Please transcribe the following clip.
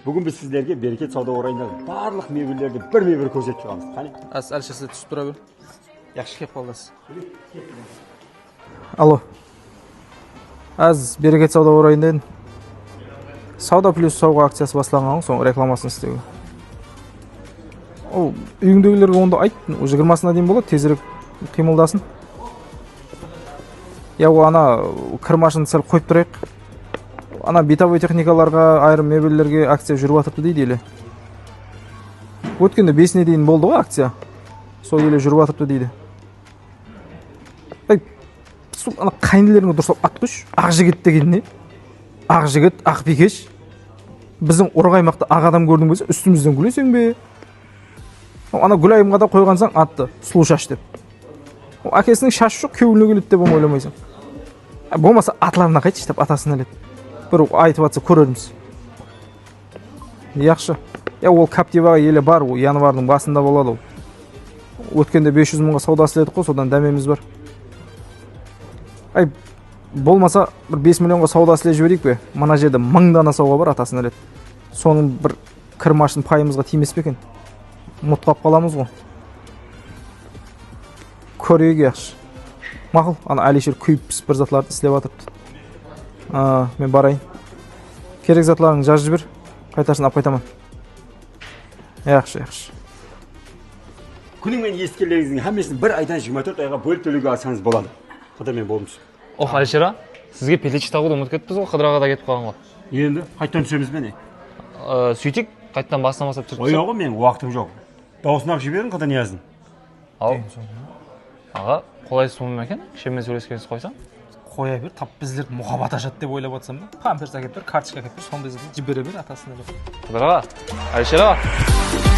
Бүгін біз сіздерге берекет сауда орайындағы барлық мебельдерді бір көрсетіп шығамыз. Қане? Әлші сіз түсіп тұра бер. Яқшы кеп қалдасыз. Алло. Аз берекет сауда орайында сауда плюс сауға акциясы басталған, соң рекламасын істеуге. Ол үйіңдегілерге онда айт, 20-сына дейін болады, тезірек қимылдасын. Яу ана кірмашын сәл қойып тұрайық. Ана битовой техникаларға, айрым мебелерге акция жүріп атырды дейді елі. Өткенде 5-не дейін болды ғой акция. Сол елі жүріп атырды дейді. Ана қайындылеріңе дұрыстап ат қойшы. Ақ жігіт деген не? Ақ жігіт, ақ бикеш. Біздің ұрғаймақты ақ адам көрдің бесе, үстімізден күлесің бе? Ана Гүлайымға да қойғансаң атты, сұлу шаш деп. Әкесінің шашы жоқ, кеуіліне келеді деп ойламайсың. Болмаса атларына қайтшы деп атасын әлет. Бір айтып атса көрерміз. Яқшы. Ол Каптиваға елі бар, январдың басында болады. Өткенде 500 мыңға саудасы едік қой, содан дәмеміз бар. Болмаса бір 5 миллионға саудасы жіберейік бе? Мына жерде 1000 дана сауға бар, атасын әлет. Соның бір кірмашын пайымызға тимес бе екен? Мұтқап қаламыз ғой. Көрейік яқшы. Мақыл, ана Әлишер күйіп пісіп бір затларды істеп атырыпты. Мен барайын. Керек затларың жаз жібер, қайтарсын ап қайтаман. Яқшы. Күнің мен ескерлеріңіздің әмесін бір айдан 24 айға бөліп төлеуге алсаңыз болады. Қыдыр мен болмыз. Әлшера, сізге пелечі тағуды ұмыт кетпіз ғой, Қыдырға да кетіп қалған ғой. Енді қайттан түсеміз бе не? Сөйтек, қайттан басынан бастап түсіріп Ойға мен уақытым жоқ. Дауысын ақ жіберін Қыдыр Нияздың. Ал, аға, қолайсыз болмай екен, кішемен сөйлескеніз қойсаң. Қоя бер, тап біздер мұхаббат ашады деп ойлап атсам да. Памперс әкеп бер, карточка әкеп бер, сонда жібере бер атасына. Қыдыр аға, Әлшер аға.